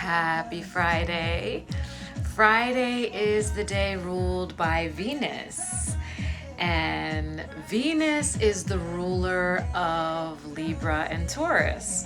Happy Friday. Friday is the day ruled by Venus. And Venus is the ruler of Libra and Taurus.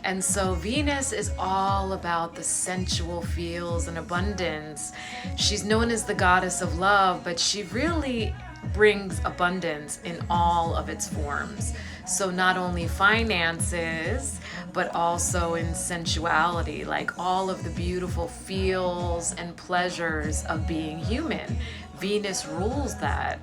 And so Venus is all about the sensual feels and abundance. She's known as the goddess of love, but she really brings abundance in all of its forms. So not only finances, but also in sensuality, like all of the beautiful feels and pleasures of being human. Venus rules that.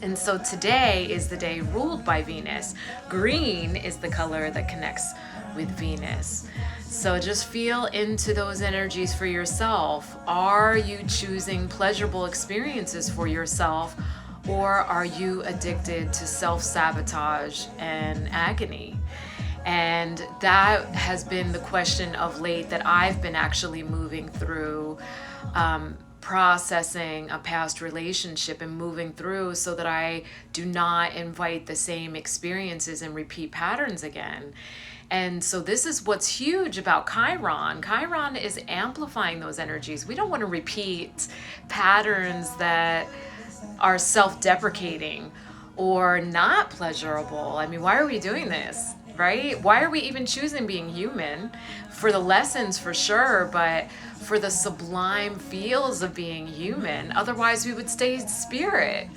And so today is the day ruled by Venus. Green is the color that connects with Venus. So just feel into those energies for yourself. Are you choosing pleasurable experiences for yourself, or are you addicted to self-sabotage and agony? And that has been the question of late that I've been actually moving through, processing a past relationship and moving through so that I do not invite the same experiences and repeat patterns again. And so this is what's huge about Chiron. Chiron is amplifying those energies. We don't want to repeat patterns that are self-deprecating or not pleasurable. I mean, why are we doing this, right? Why are we even choosing being human? For the lessons, for sure, but for the sublime feels of being human. Otherwise, we would stay spirit.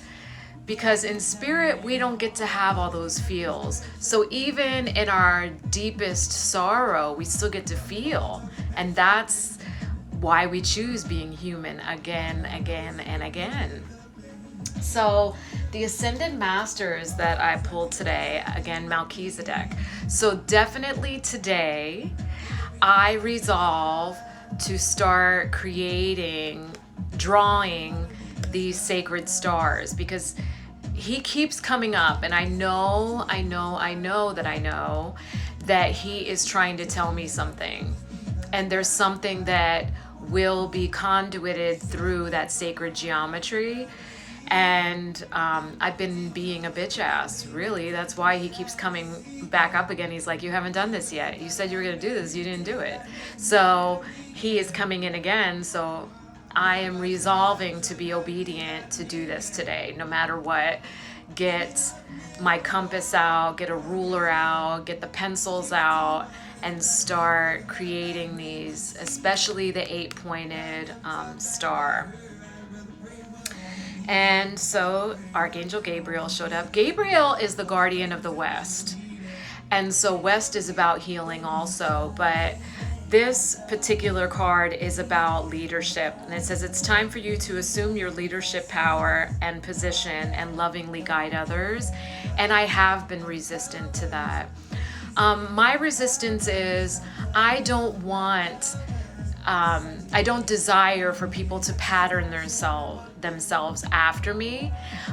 Because in spirit, we don't get to have all those feels. So even in our deepest sorrow, we still get to feel. And that's why we choose being human again, and again. So the Ascended Masters that I pulled today, again, Melchizedek. So definitely today, I resolve to start creating, drawing these sacred stars, because he keeps coming up, and I know that he is trying to tell me something. And there's something that will be conduited through that sacred geometry. And I've been being a bitch ass, really. That's why he keeps coming back up again. He's like, you haven't done this yet. You said you were going to do this. You didn't do it. So he is coming in again. So I am resolving to be obedient to do this today, no matter what. Get my compass out, get a ruler out, get the pencils out, and start creating these, especially the 8-pointed star. And so Archangel Gabriel showed up. Gabriel is the guardian of the West. And so West is about healing also, but this particular card is about leadership. And it says it's time for you to assume your leadership power and position and lovingly guide others. And I have been resistant to that. My resistance is I don't desire for people to pattern themselves after me.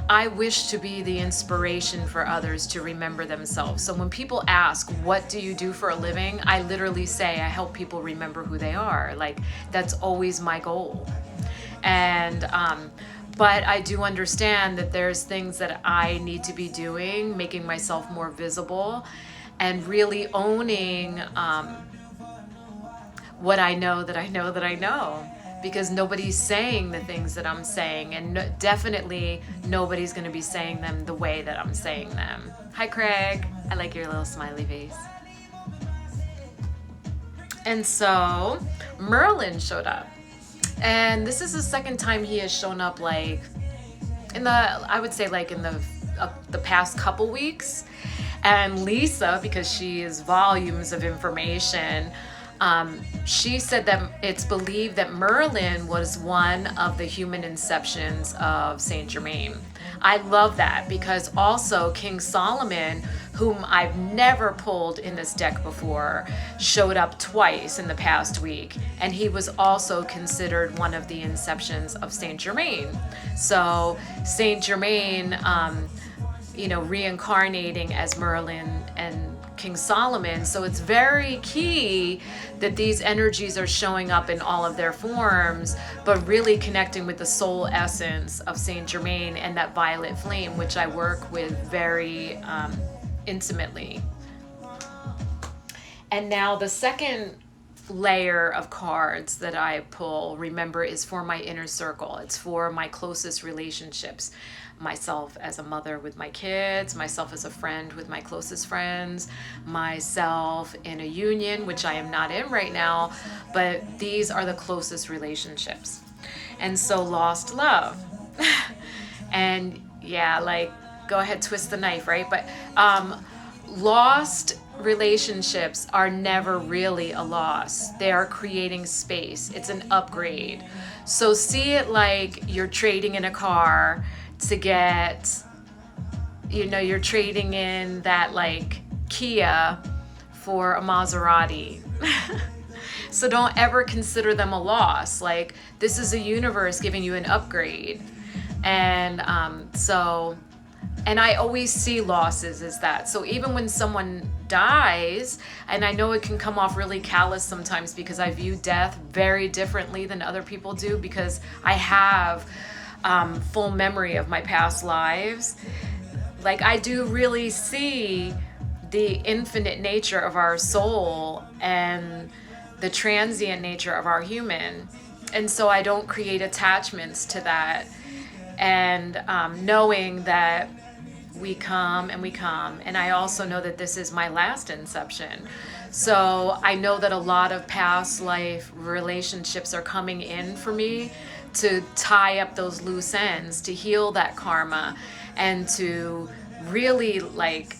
I wish to be the inspiration for others to remember themselves. So when people ask, what do you do for a living? I literally say I help people remember who they are. Like, that's always my goal. And but I do understand that there's things that I need to be doing, making myself more visible and really owning what I know that I know that I know, because nobody's saying the things that I'm saying, and definitely nobody's going to be saying them the way that I'm saying them. Hi, Craig. I like your little smiley face. And so Merlin showed up, and this is the second time he has shown up, like in the, I would say like in the past couple weeks. And Lisa, because she is volumes of information, she said that it's believed that Merlin was one of the human inceptions of Saint Germain. I love that, because also King Solomon, whom I've never pulled in this deck before, showed up twice in the past week, and he was also considered one of the inceptions of Saint Germain. So Saint Germain, reincarnating as Merlin and King Solomon. So it's very key that these energies are showing up in all of their forms, but really connecting with the soul essence of Saint Germain and that violet flame, which I work with very intimately. And now the second layer of cards that I pull, remember, is for my inner circle. It's for my closest relationships. Myself as a mother with my kids, myself as a friend with my closest friends, myself in a union, which I am not in right now, but these are the closest relationships. And so lost love. And yeah, like, go ahead, twist the knife, right? But lost relationships are never really a loss. They are creating space. It's an upgrade. So see it like you're trading in a car to get, you're trading in that like Kia for a Maserati. So don't ever consider them a loss. Like, this is a universe giving you an upgrade. And and I always see losses as that. So even when someone dies, and I know it can come off really callous sometimes because I view death very differently than other people do, because I have full memory of my past lives. Like, I do really see the infinite nature of our soul and the transient nature of our human. And so I don't create attachments to that. And knowing that we come and we come. And I also know that this is my last inception. So I know that a lot of past life relationships are coming in for me to tie up those loose ends, to heal that karma, and to really like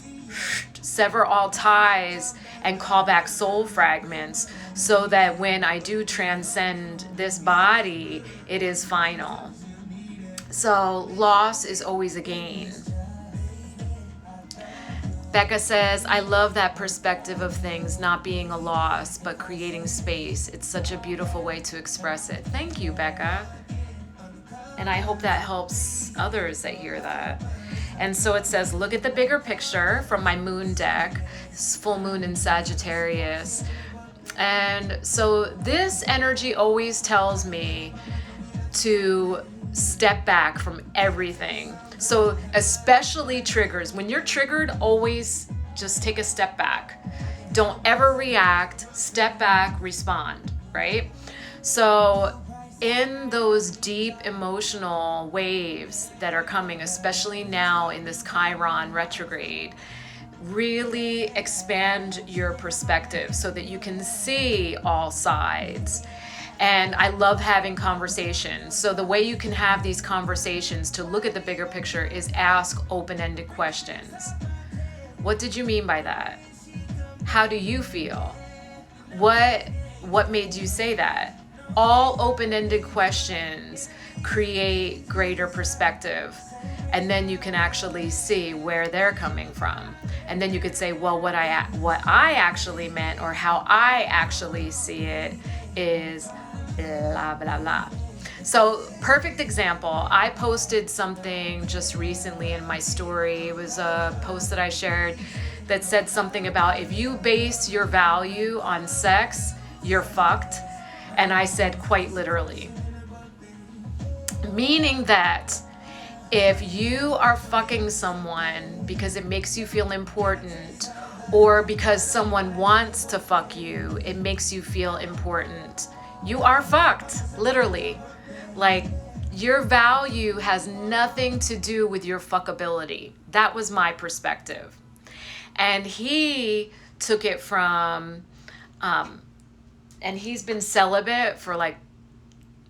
sever all ties and call back soul fragments, so that when I do transcend this body, it is final. So loss is always a gain. Becca says, I love that perspective of things not being a loss, but creating space. It's such a beautiful way to express it. Thank you, Becca. And I hope that helps others that hear that. And so it says, look at the bigger picture from my moon deck. This full moon in Sagittarius. And so this energy always tells me to step back from everything. So especially triggers. When you're triggered, always just take a step back. Don't ever react. Step back, respond, right? So in those deep emotional waves that are coming, especially now in this Chiron retrograde, really expand your perspective so that you can see all sides. And I love having conversations. So the way you can have these conversations to look at the bigger picture is ask open-ended questions. What did you mean by that? How do you feel? What made you say that? All open-ended questions create greater perspective. And then you can actually see where they're coming from. And then you could say, well, what I actually meant, or how I actually see it, is blah, blah, blah. So perfect example, I posted something just recently in my story. It was a post that I shared that said something about, if you base your value on sex, you're fucked. And I said quite literally. Meaning that if you are fucking someone because it makes you feel important, or because someone wants to fuck you, it makes you feel important, you are fucked, literally. Like, your value has nothing to do with your fuckability. That was my perspective. And he took it from, and he's been celibate for like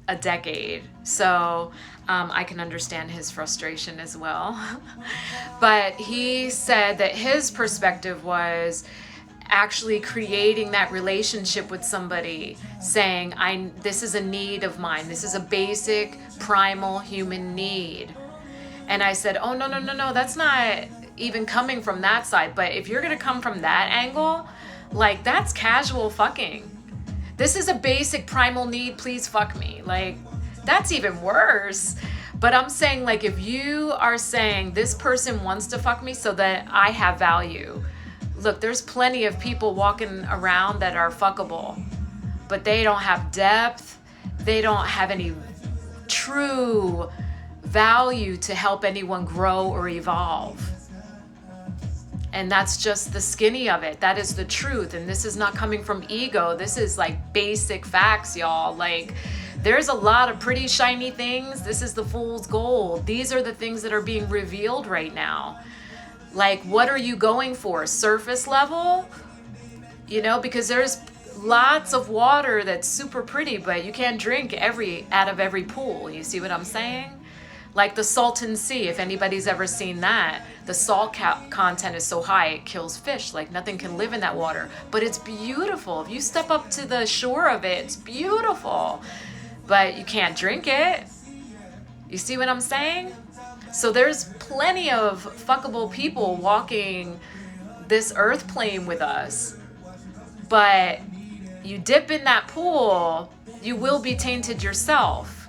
a decade. So I can understand his frustration as well. But he said that his perspective was actually creating that relationship with somebody, saying, this is a need of mine. This is a basic primal human need. And I said, oh, no, that's not even coming from that side. But if you're going to come from that angle, like, that's casual fucking. This is a basic primal need, please fuck me. Like, that's even worse. But I'm saying, like, if you are saying this person wants to fuck me so that I have value, look, there's plenty of people walking around that are fuckable, but they don't have depth. They don't have any true value to help anyone grow or evolve. And that's just the skinny of it. That is the truth. And this is not coming from ego. This is like basic facts, y'all. Like, there's a lot of pretty shiny things. This is the fool's gold. These are the things that are being revealed right now. Like, what are you going for? Surface level? You know, because there's lots of water that's super pretty, but you can't drink out of every pool. You see what I'm saying? Like the Salton Sea, if anybody's ever seen that, the salt content is so high it kills fish. Like nothing can live in that water, but it's beautiful. If you step up to the shore of it, it's beautiful, but you can't drink it. You see what I'm saying? So there's plenty of fuckable people walking this earth plane with us, but you dip in that pool, you will be tainted yourself.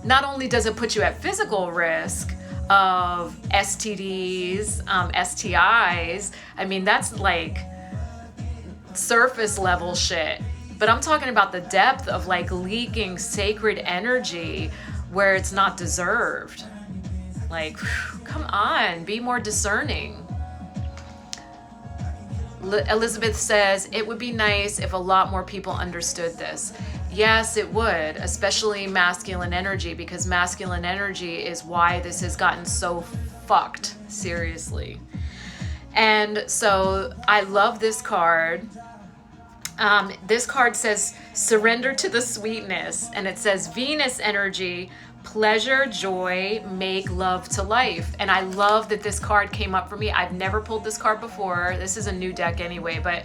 Not only does it put you at physical risk of STDs, STIs, I mean, that's like surface level shit. But I'm talking about the depth of like leaking sacred energy where it's not deserved. Like, come on, be more discerning. Elizabeth says, it would be nice if a lot more people understood this. Yes, it would, especially masculine energy, because masculine energy is why this has gotten so fucked, seriously. And so I love this card. This card says, surrender to the sweetness. And it says, Venus energy, pleasure, joy, make love to life. And I love that this card came up for me. I've never pulled this card before. This is a new deck anyway, but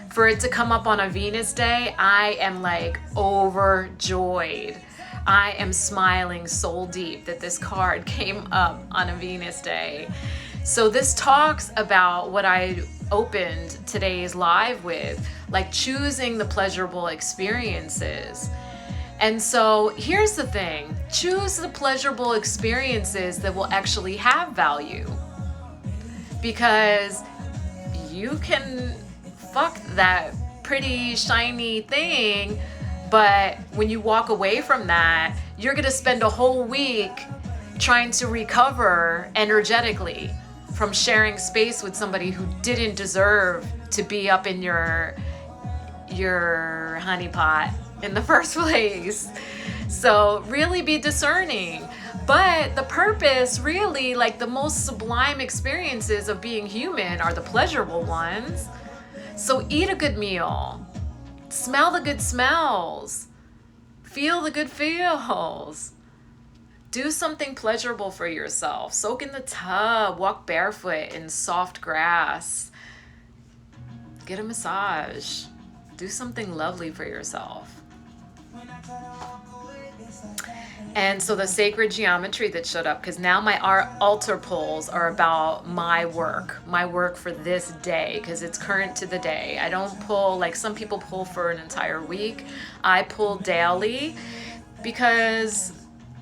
for it to come up on a Venus day, I am like overjoyed. I am smiling soul deep that this card came up on a Venus day. So this talks about what I opened today's live with, like choosing the pleasurable experiences. And so here's the thing, choose the pleasurable experiences that will actually have value, because you can fuck that pretty shiny thing, but when you walk away from that, you're gonna spend a whole week trying to recover energetically from sharing space with somebody who didn't deserve to be up in your honeypot in the first place. So really be discerning. But the purpose, really, like the most sublime experiences of being human are the pleasurable ones. So eat a good meal, smell the good smells, feel the good feels. Do something pleasurable for yourself. Soak in the tub, walk barefoot in soft grass, get a massage, do something lovely for yourself. And so the sacred geometry that showed up, because now my altar pulls are about my work for this day, because it's current to the day. I don't pull like some people pull for an entire week. I pull daily because,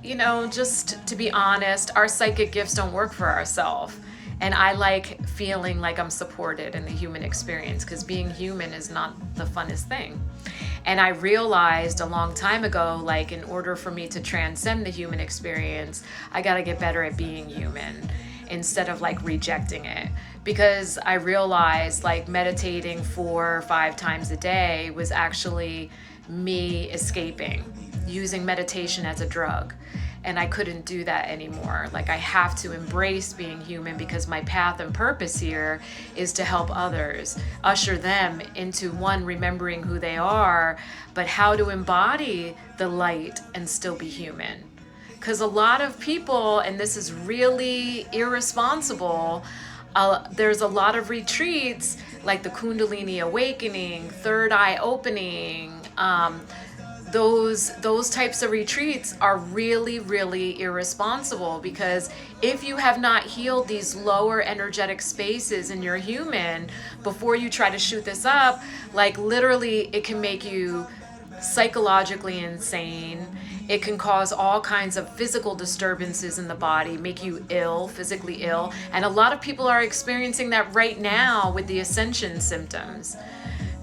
you know, just to be honest, our psychic gifts don't work for ourselves. And I like feeling like I'm supported in the human experience, because being human is not the funnest thing. And I realized a long time ago, like in order for me to transcend the human experience, I got to get better at being human instead of like rejecting it. Because I realized like meditating 4 or 5 times a day was actually me escaping, using meditation as a drug. And I couldn't do that anymore. Like I have to embrace being human, because my path and purpose here is to help others, usher them into one, remembering who they are, but how to embody the light and still be human. Because a lot of people, and this is really irresponsible, there's a lot of retreats like the Kundalini Awakening, Third Eye Opening, those types of retreats are really, really irresponsible, because if you have not healed these lower energetic spaces in your human before you try to shoot this up, like literally it can make you psychologically insane. It can cause all kinds of physical disturbances in the body, make you ill, physically ill. And a lot of people are experiencing that right now with the ascension symptoms.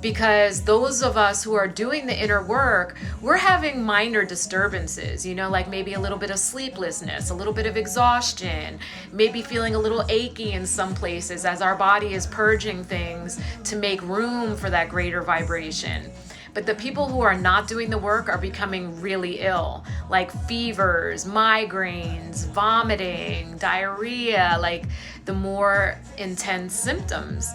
because those of us who are doing the inner work, we're having minor disturbances, you know, like maybe a little bit of sleeplessness, a little bit of exhaustion, maybe feeling a little achy in some places as our body is purging things to make room for that greater vibration. But the people who are not doing the work are becoming really ill, like fevers, migraines, vomiting, diarrhea, like the more intense symptoms.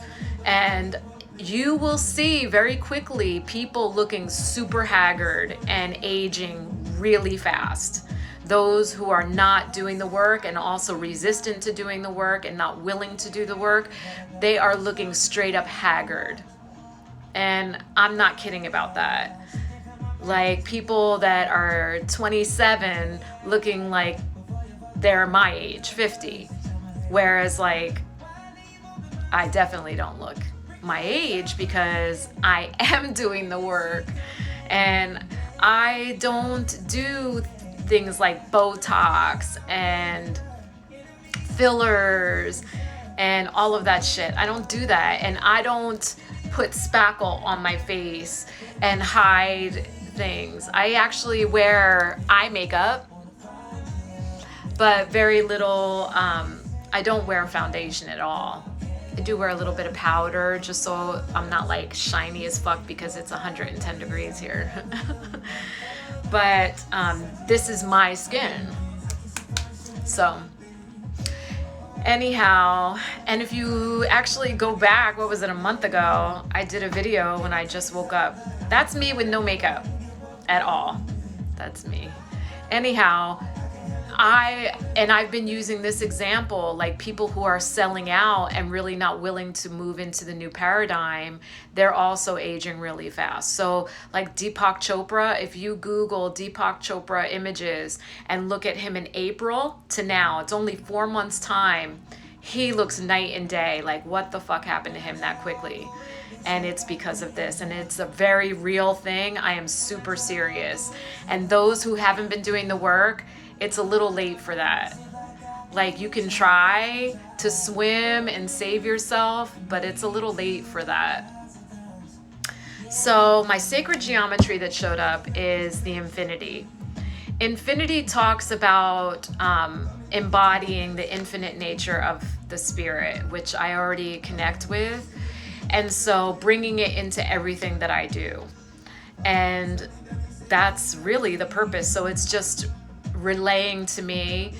And you will see very quickly people looking super haggard and aging really fast. Those who are not doing the work and also resistant to doing the work and not willing to do the work, they are looking straight up haggard. And I'm not kidding about that. Like people that are 27 looking like they're my age, 50. Whereas like, I definitely don't look my age because I am doing the work, and I don't do things like Botox and fillers and all of that shit. I don't do that, and I don't put spackle on my face and hide things. I actually wear eye makeup, but very little. I don't wear foundation at all. I do wear a little bit of powder just so I'm not like shiny as fuck because it's 110 degrees here. But this is my skin. So anyhow, and if you actually go back, what was it, a month ago, I did a video when I just woke up. That's me with no makeup at all. That's me. Anyhow, I've been using this example, like people who are selling out and really not willing to move into the new paradigm, they're also aging really fast. So like Deepak Chopra, if you Google Deepak Chopra images and look at him in April to now, it's only 4 months time, he looks night and day. Like what the fuck happened to him that quickly? And it's because of this, and it's a very real thing. I am super serious. And those who haven't been doing the work, it's a little late for that. Like you can try to swim and save yourself, but it's a little late for that. So my sacred geometry that showed up is the infinity. Infinity talks about embodying the infinite nature of the spirit, which I already connect with. And so bringing it into everything that I do. And that's really the purpose. So it's just relaying to me,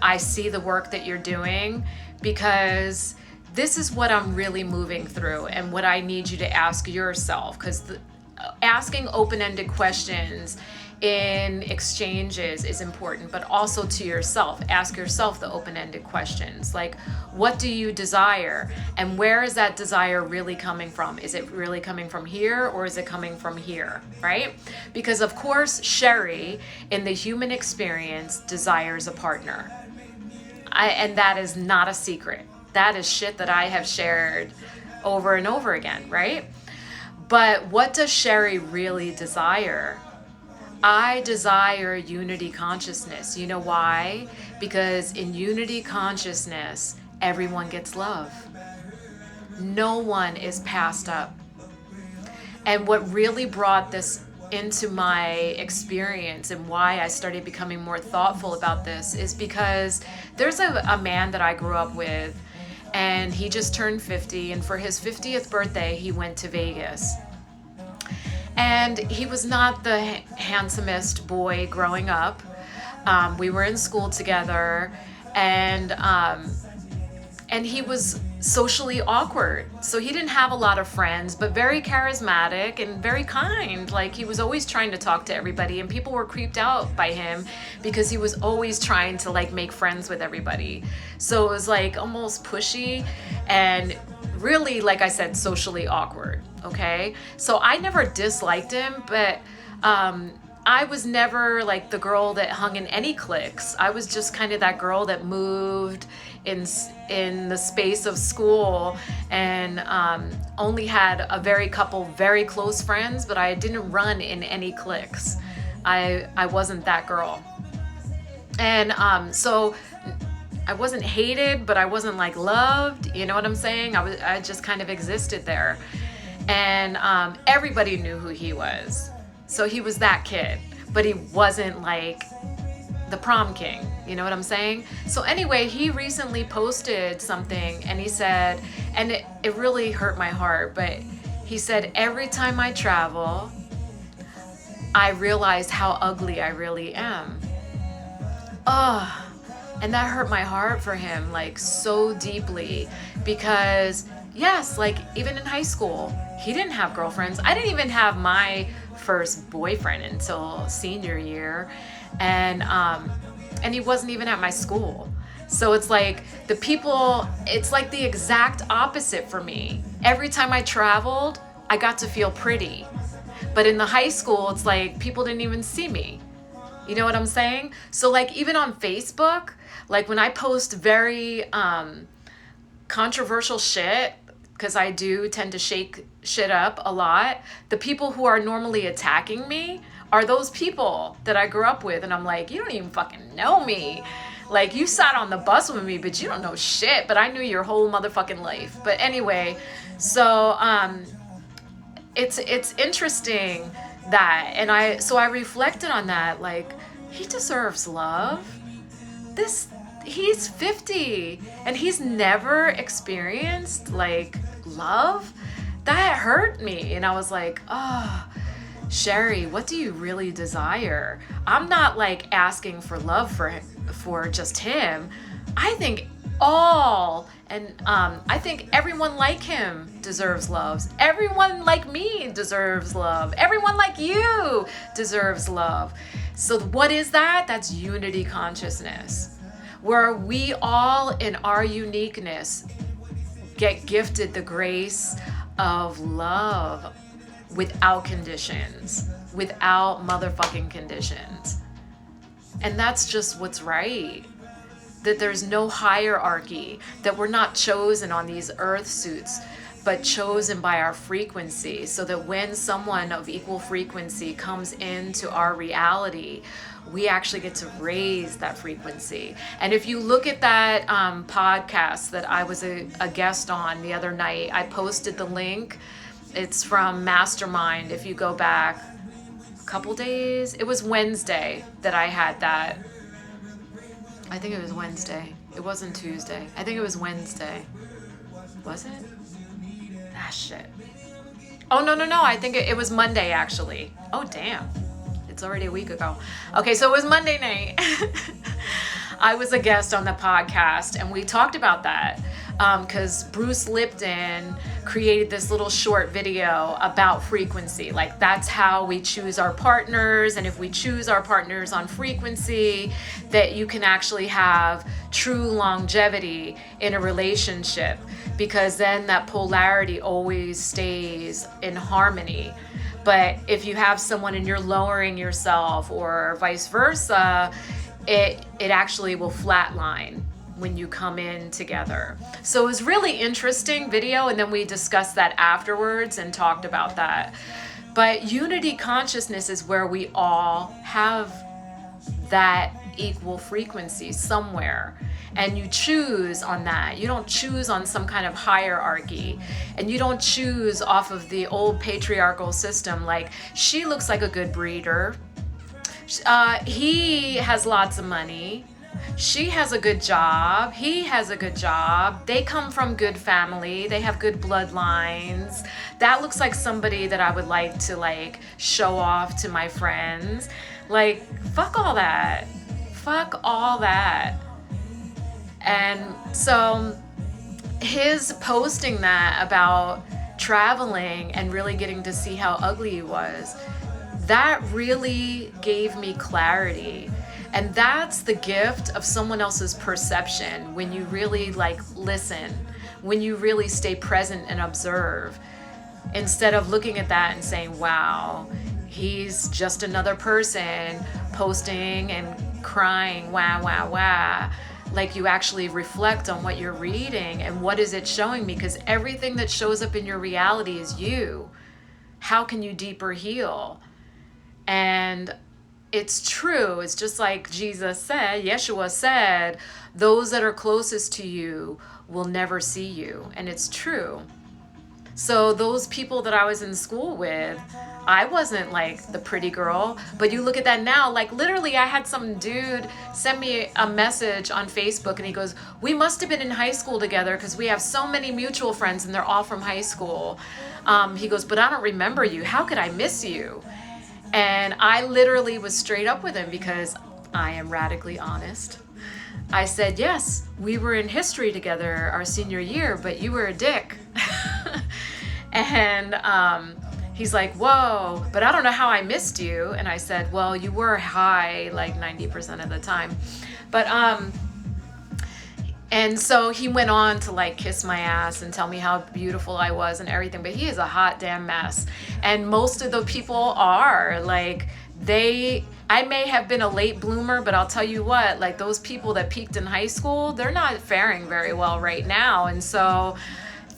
I see the work that you're doing, because this is what I'm really moving through and what I need you to ask yourself, because asking open-ended questions in exchanges is important, but also to yourself. Ask yourself the open-ended questions, like what do you desire, and where is that desire really coming from? Is it really coming from here, or is it coming from here, right? Because of course Sherry in the human experience desires a partner, and that is not a secret. That is shit that I have shared over and over again, right? But what does Sherry really desire? I desire unity consciousness. You know why? Because in unity consciousness, everyone gets love. No one is passed up. And what really brought this into my experience and why I started becoming more thoughtful about this is because there's a man that I grew up with, and he just turned 50, and for his 50th birthday, he went to Vegas. And he was not the handsomest boy growing up. We were in school together, and he was socially awkward. So he didn't have a lot of friends, but very charismatic and very kind. Like he was always trying to talk to everybody, and people were creeped out by him because he was always trying to like make friends with everybody. So it was like almost pushy and really, like I said, socially awkward. Okay, so I never disliked him, but I was never like the girl that hung in any cliques. I was just kind of that girl that moved in the space of school and only had a very close friends, but I didn't run in any cliques. I wasn't that girl. And so I wasn't hated, but I wasn't like loved. You know what I'm saying? I just kind of existed there. And everybody knew who he was. So he was that kid, but he wasn't like the prom king. You know what I'm saying? So anyway, he recently posted something and he said, and it really hurt my heart, but he said, every time I travel, I realized how ugly I really am. Oh, and that hurt my heart for him, like so deeply, because yes, like even in high school, he didn't have girlfriends. I didn't even have my first boyfriend until senior year. And he wasn't even at my school. So it's like it's like the exact opposite for me. Every time I traveled, I got to feel pretty. But in the high school, it's like people didn't even see me. You know what I'm saying? So like even on Facebook, like when I post very controversial shit, because I do tend to shake shit up a lot, the people who are normally attacking me are those people that I grew up with. And I'm like, you don't even fucking know me. Like, you sat on the bus with me, but you don't know shit. But I knew your whole motherfucking life. But anyway, so it's interesting that, and I reflected on that, like, he deserves love. He's 50 and he's never experienced like love. That hurt me. And I was like, oh, Sherry, what do you really desire? I'm not like asking for love for just him. I think I think everyone like him deserves love. Everyone like me deserves love. Everyone like you deserves love. So what is that? That's unity consciousness, where we all in our uniqueness get gifted the grace of love without conditions, without motherfucking conditions. And that's just what's right. That there's no hierarchy, that we're not chosen on these earth suits, but chosen by our frequency, so that when someone of equal frequency comes into our reality, we actually get to raise that frequency. And if you look at that podcast that I was a guest on the other night, I posted the link. It's from Mastermind. If you go back a couple days, it was Wednesday that I had that. I think it was Wednesday. It wasn't Tuesday. I think it was Wednesday. Was it? Ah, shit. Oh, no. I think it was Monday, actually. Oh, damn. It's already a week ago. Okay, so it was Monday night. I was a guest on the podcast, and we talked about that because Bruce Lipton created this little short video about frequency. Like, that's how we choose our partners, and if we choose our partners on frequency, that you can actually have true longevity in a relationship, because then that polarity always stays in harmony. But if you have someone and you're lowering yourself or vice versa, it actually will flatline when you come in together. So it was really interesting video, and then we discussed that afterwards and talked about that. But unity consciousness is where we all have that equal frequency somewhere, and you choose on that. You don't choose on some kind of hierarchy, and you don't choose off of the old patriarchal system, like, she looks like a good breeder, he has lots of money, she has a good job, he has a good job, they come from good family, they have good bloodlines, that looks like somebody that I would like to like show off to my friends. Like, fuck all that. And so his posting that about traveling and really getting to see how ugly he was, that really gave me clarity. And that's the gift of someone else's perception, when you really like listen, when you really stay present and observe, instead of looking at that and saying, wow, he's just another person posting and crying, wah. Like, you actually reflect on what you're reading and what is it showing me, because everything that shows up in your reality is you. How can you deeper heal? And it's true. It's just like Yeshua said, those that are closest to you will never see you. And it's true. So those people that I was in school with, I wasn't like the pretty girl, but you look at that now, like literally I had some dude send me a message on Facebook and he goes, we must have been in high school together because we have so many mutual friends and they're all from high school. He goes, but I don't remember you. How could I miss you? And I literally was straight up with him because I am radically honest. I said, yes, we were in history together our senior year, but you were a dick. And he's like, whoa, but I don't know how I missed you. And I said, well, you were high like 90% of the time. But, and so he went on to like kiss my ass and tell me how beautiful I was and everything, but he is a hot damn mess. And most of the people are like, I may have been a late bloomer, but I'll tell you what, like those people that peaked in high school, they're not faring very well right now. And so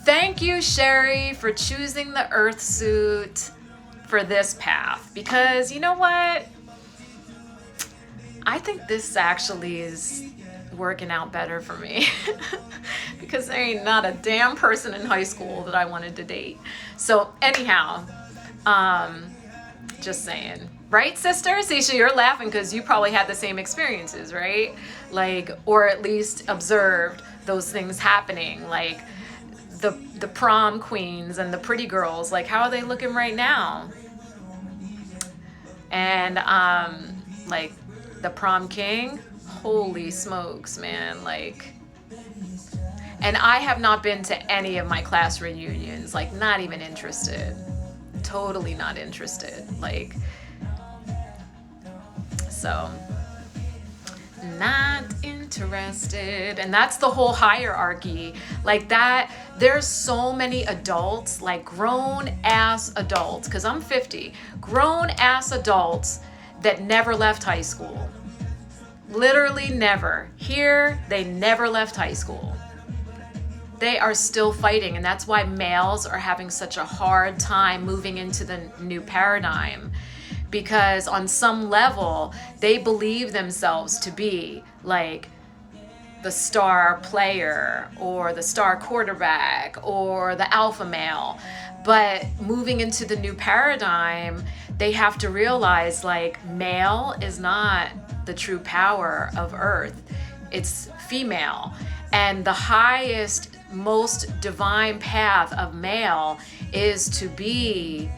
thank you, Sherry, for choosing the earth suit for this path, because you know what? I think this actually is working out better for me because there ain't not a damn person in high school that I wanted to date. So anyhow, just saying. Right, sister? Sisha, you're laughing because you probably had the same experiences, right? Like, or at least observed those things happening. Like the prom queens and the pretty girls, like how are they looking right now? And like the prom king, holy smokes, man. Like, and I have not been to any of my class reunions, like not even interested. Totally not interested. Like, so not interested. And that's the whole hierarchy. Like that, there's so many adults, like grown ass adults, because I'm 50, grown ass adults that never left high school. Literally never. Here, they never left high school. They are still fighting, and that's why males are having such a hard time moving into the new paradigm. Because on some level, they believe themselves to be like the star player or the star quarterback or the alpha male. But moving into the new paradigm, they have to realize like male is not the true power of Earth. It's female. And the highest, most divine path of male is to be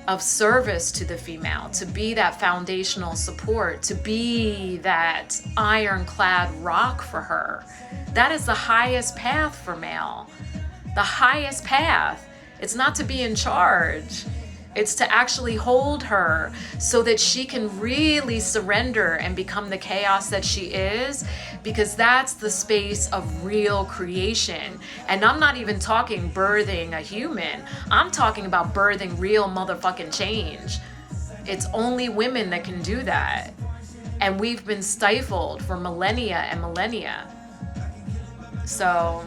of service to the female, to be that foundational support, to be that ironclad rock for her. That is the highest path for male. The highest path. It's not to be in charge. It's to actually hold her so that she can really surrender and become the chaos that she is, because that's the space of real creation. And I'm not even talking birthing a human. I'm talking about birthing real motherfucking change. It's only women that can do that. And we've been stifled for millennia and millennia. So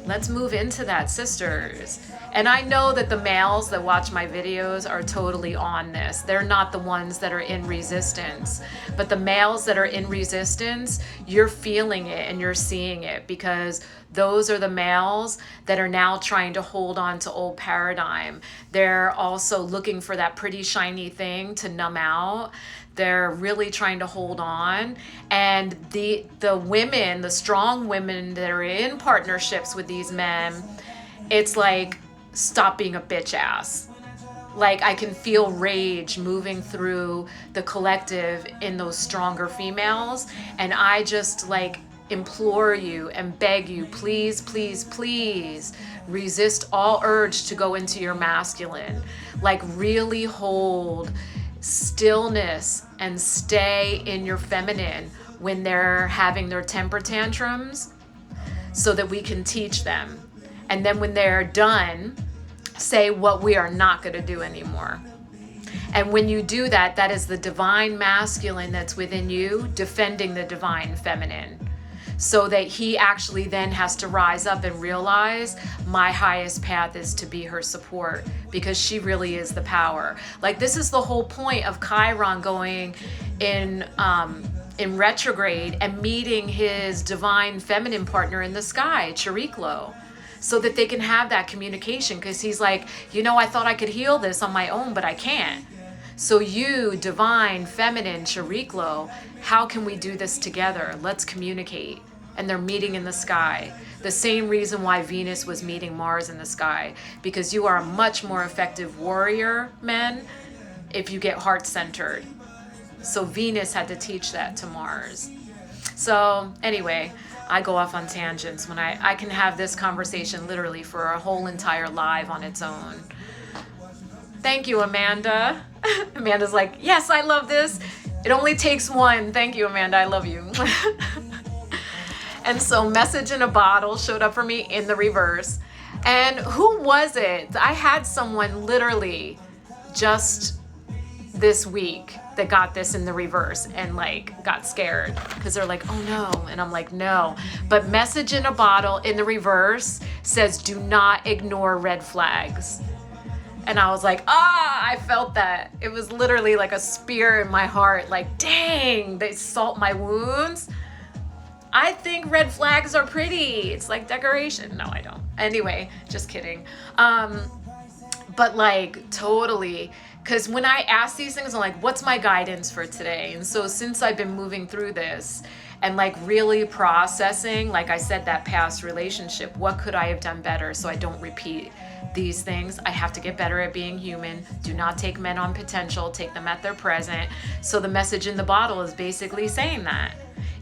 let's move into that, sisters. And I know that the males that watch my videos are totally on this. They're not the ones that are in resistance. But the males that are in resistance, you're feeling it and you're seeing it, because those are the males that are now trying to hold on to old paradigm. They're also looking for that pretty shiny thing to numb out. They're really trying to hold on. And the women, the strong women that are in partnerships with these men, it's like, stop being a bitch ass. Like, I can feel rage moving through the collective in those stronger females. And I just like implore you and beg you, please, please, please resist all urge to go into your masculine. Like, really hold stillness and stay in your feminine when they're having their temper tantrums, so that we can teach them. And then when they're done, say what we are not going to do anymore. And when you do that, that is the divine masculine that's within you defending the divine feminine, so that he actually then has to rise up and realize my highest path is to be her support, because she really is the power. Like, this is the whole point of Chiron going in retrograde and meeting his divine feminine partner in the sky, Chariklo. so that they can have that communication. Because he's like, I thought I could heal this on my own, but I can't. So you, divine, feminine, Shariklo, how can we do this together? Let's communicate. And they're meeting in the sky. The same reason why Venus was meeting Mars in the sky, because you are a much more effective warrior, men, if you get heart-centered. So Venus had to teach that to Mars. So anyway, I go off on tangents when I can have this conversation literally for a whole entire live on its own. Thank you, Amanda. Amanda's like, yes, I love this. It only takes one. Thank you, Amanda. I love you. And so message in a bottle showed up for me in the reverse. And who was it? I had someone literally just this week that got this in the reverse and like got scared because they're like, oh no. And I'm like, no. But message in a bottle in the reverse says, do not ignore red flags. And I was like, I felt that. It was literally like a spear in my heart. Like, dang, they salt my wounds. I think red flags are pretty. It's like decoration. No, I don't. Anyway, just kidding. But like totally, because when I ask these things, I'm like, what's my guidance for today? And so since I've been moving through this and like really processing, like I said, that past relationship, what could I have done better so I don't repeat these things? I have to get better at being human. Do not take men on potential, take them at their present. So the message in the bottle is basically saying that.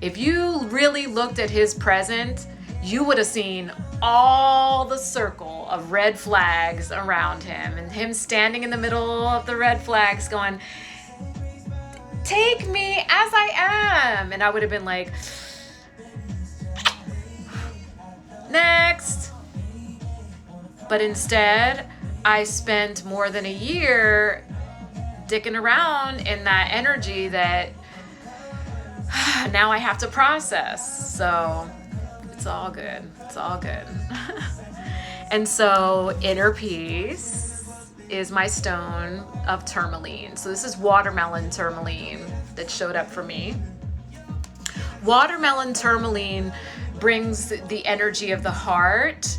If you really looked at his present, you would have seen all the circle of red flags around him and him standing in the middle of the red flags going, take me as I am. And I would have been like, next. But instead, I spent more than a year dicking around in that energy that now I have to process. So it's all good. It's all good. And so inner peace is my stone of tourmaline. So this is watermelon tourmaline that showed up for me. Watermelon tourmaline brings the energy of the heart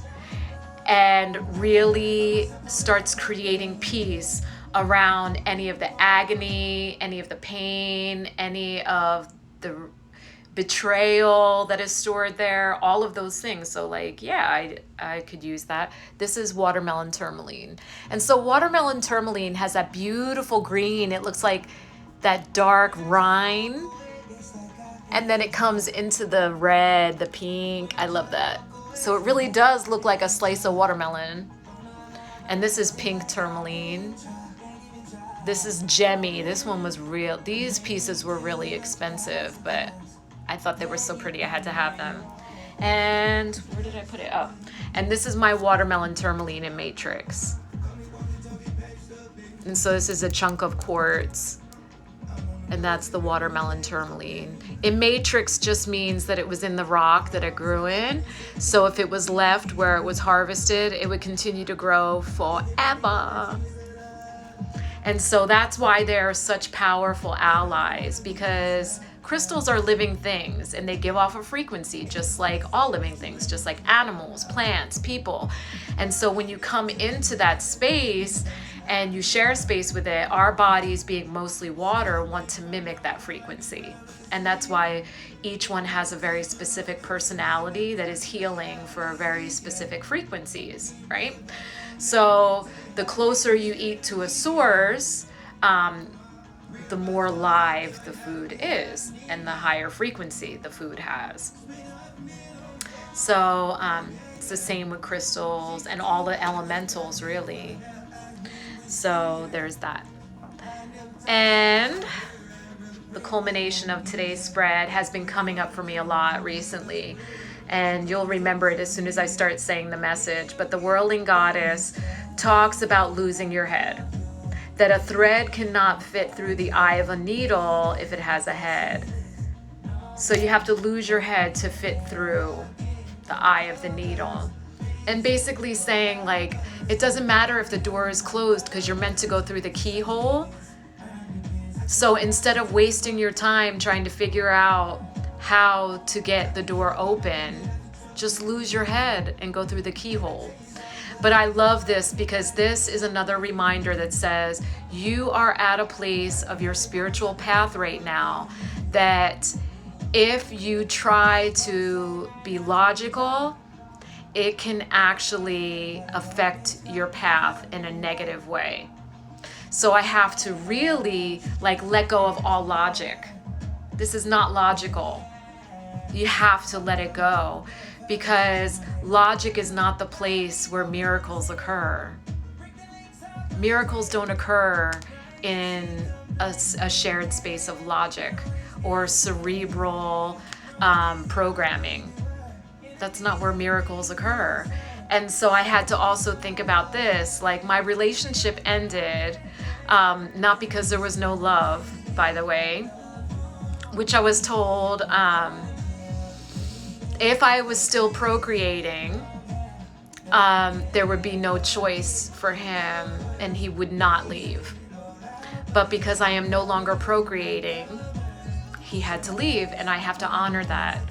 and really starts creating peace around any of the agony, any of the pain, any of the betrayal that is stored there, all of those things. So like, yeah, I could use that. This is watermelon tourmaline. And so watermelon tourmaline has that beautiful green. It looks like that dark rind. And then it comes into the red, the pink. I love that. So it really does look like a slice of watermelon. And this is pink tourmaline. This is gemmy. This one was real. These pieces were really expensive, but I thought they were so pretty I had to have them. And where did I put it? Oh, and this is my watermelon tourmaline in Matrix. And so this is a chunk of quartz. And that's the watermelon tourmaline. In Matrix just means that it was in the rock that it grew in. So if it was left where it was harvested, it would continue to grow forever. And so that's why they're such powerful allies, because crystals are living things and they give off a frequency just like all living things, just like animals, plants, people. And so when you come into that space and you share space with it, our bodies, being mostly water, want to mimic that frequency. And that's why each one has a very specific personality that is healing for very specific frequencies, right? So the closer you eat to a source, the more live the food is and the higher frequency the food has. So it's the same with crystals and all the elementals, really. So there's that. And the culmination of today's spread has been coming up for me a lot recently. And you'll remember it as soon as I start saying the message. But the Whirling Goddess talks about losing your head. That a thread cannot fit through the eye of a needle if it has a head. So you have to lose your head to fit through the eye of the needle. And basically saying, like, it doesn't matter if the door is closed because you're meant to go through the keyhole. So instead of wasting your time trying to figure out how to get the door open, Just lose your head and go through the keyhole. But I love this because this is another reminder that says you are at a place of your spiritual path right now that if you try to be logical, it can actually affect your path in a negative way. So I have to really let go of all logic. This is not logical. You have to let it go, because logic is not the place where miracles occur. Miracles don't occur in a shared space of logic or cerebral programming. That's not where miracles occur. And so I had to also think about this, my relationship ended, not because there was no love, by the way, which I was told, if I was still procreating, there would be no choice for him and he would not leave. But because I am no longer procreating, he had to leave, and I have to honor that.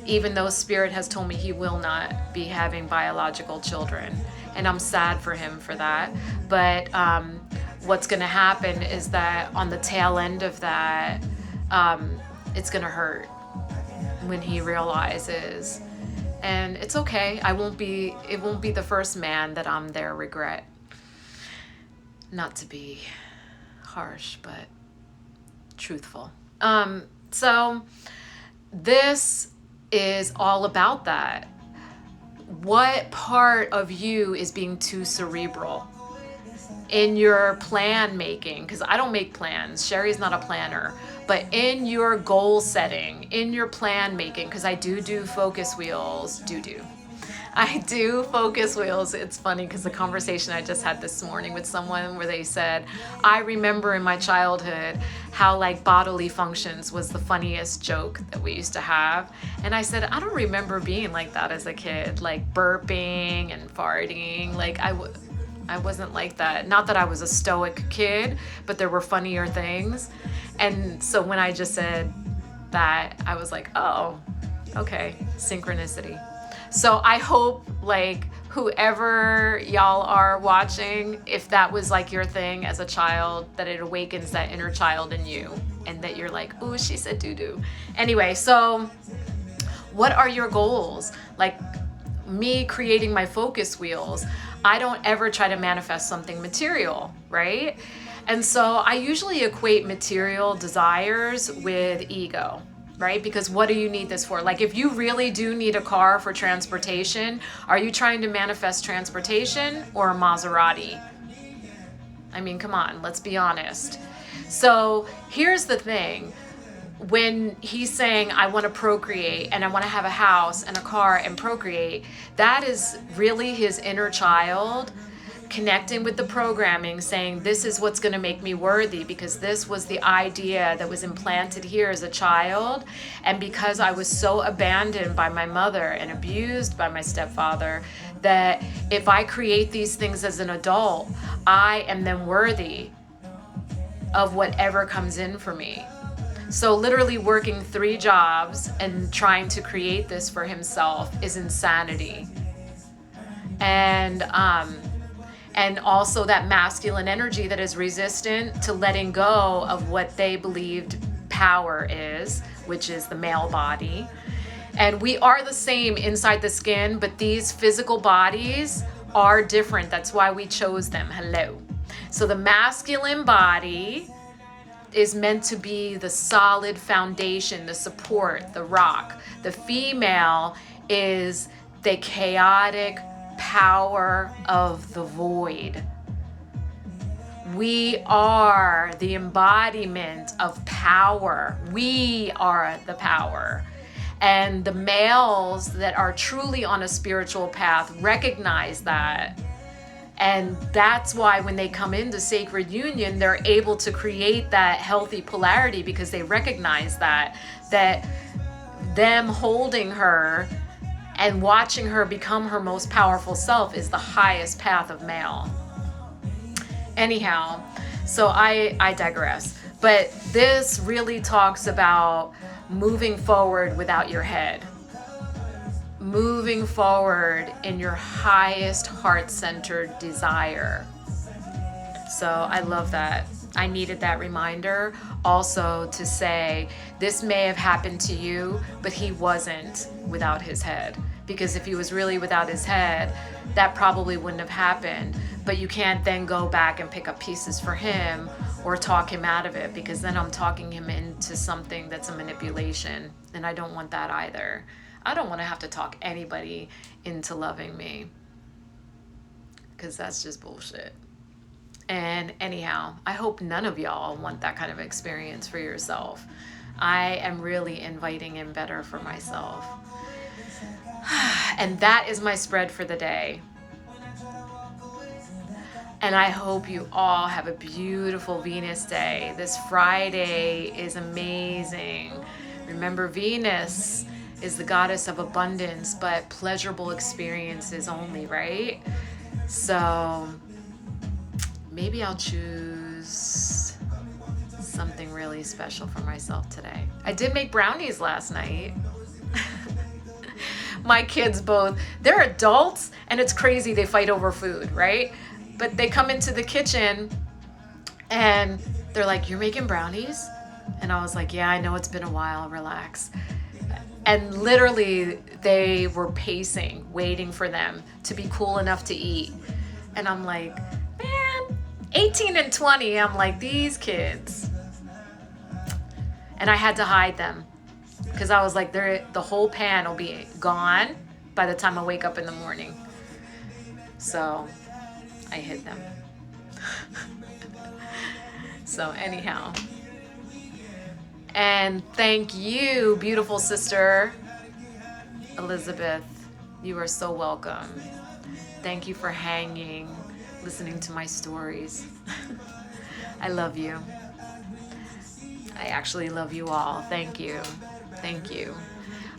Even though Spirit has told me he will not be having biological children. And I'm sad for him for that. But what's going to happen is that on the tail end of that, it's going to hurt when he realizes. And it's okay. It won't be the first man that I'm there regret. Not to be harsh, but truthful. So this is all about that. What part of you is being too cerebral in your plan making? Because I don't make plans. Sherry's not a planner. But in your goal setting, in your plan making, because I do focus wheels, I do focus wheels. It's funny because the conversation I just had this morning with someone where they said, I remember in my childhood how bodily functions was the funniest joke that we used to have. And I said, I don't remember being like that as a kid, burping and farting. I wasn't like that. Not that I was a stoic kid, but there were funnier things. And so when I just said that, I was like, oh, okay, synchronicity. So I hope whoever y'all are watching, if that was your thing as a child, that it awakens that inner child in you and that you're ooh, she said doo-doo. Anyway, so what are your goals? Me creating my focus wheels, I don't ever try to manifest something material, right? And so I usually equate material desires with ego, right? Because what do you need this for? If you really do need a car for transportation, are you trying to manifest transportation or a Maserati? I mean, come on, let's be honest. So here's the thing. When he's saying, I want to procreate and I want to have a house and a car and procreate, that is really his inner child connecting with the programming, saying, this is what's going to make me worthy, because this was the idea that was implanted here as a child. And because I was so abandoned by my mother and abused by my stepfather, that if I create these things as an adult, I am then worthy of whatever comes in for me. So literally working 3 jobs and trying to create this for himself is insanity. And also that masculine energy that is resistant to letting go of what they believed power is, which is the male body. And we are the same inside the skin, but these physical bodies are different. That's why we chose them. Hello. So the masculine body is meant to be the solid foundation, the support, the rock. The female is the chaotic power of the void. We are the embodiment of power. We are the power. And the males that are truly on a spiritual path recognize that. And that's why when they come into sacred union, they're able to create that healthy polarity, because they recognize that them holding her and watching her become her most powerful self is the highest path of male. Anyhow, so I digress. But this really talks about moving forward without your head. moving forward in your highest heart-centered desire. So I love that. I needed that reminder also to say, this may have happened to you, but he wasn't without his head. Because if he was really without his head, that probably wouldn't have happened. But you can't then go back and pick up pieces for him or talk him out of it, because then I'm talking him into something that's a manipulation. And I don't want that either. I don't want to have to talk anybody into loving me, because that's just bullshit. And anyhow, I hope none of y'all want that kind of experience for yourself. I am really inviting in better for myself. And that is my spread for the day. And I hope you all have a beautiful Venus day. This Friday is amazing. Remember, Venus is the goddess of abundance, but pleasurable experiences only, right? So maybe I'll choose something really special for myself today. I did make brownies last night. My kids both, they're adults, and it's crazy they fight over food, right? But they come into the kitchen and they're like, "You're making brownies?" And I was like, "Yeah, I know it's been a while, relax." And literally they were pacing, waiting for them to be cool enough to eat. And I'm like, man, 18 and 20, I'm like, these kids. And I had to hide them, because I was like, the whole pan will be gone by the time I wake up in the morning. So I hid them. So anyhow, and thank you, beautiful sister Elizabeth. You are so welcome. Thank you for hanging, listening to my stories. I love you. I actually love you all. Thank you. Thank you.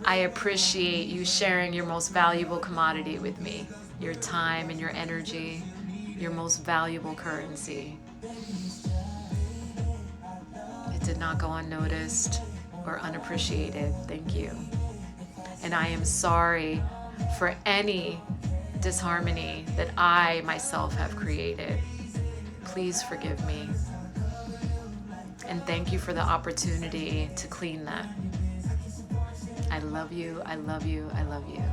I appreciate you sharing your most valuable commodity with me, your time and your energy, your most valuable currency. It did not go unnoticed or unappreciated. Thank you. And I am sorry for any disharmony that I myself have created. Please forgive me. And thank you for the opportunity to clean that. I love you, I love you, I love you.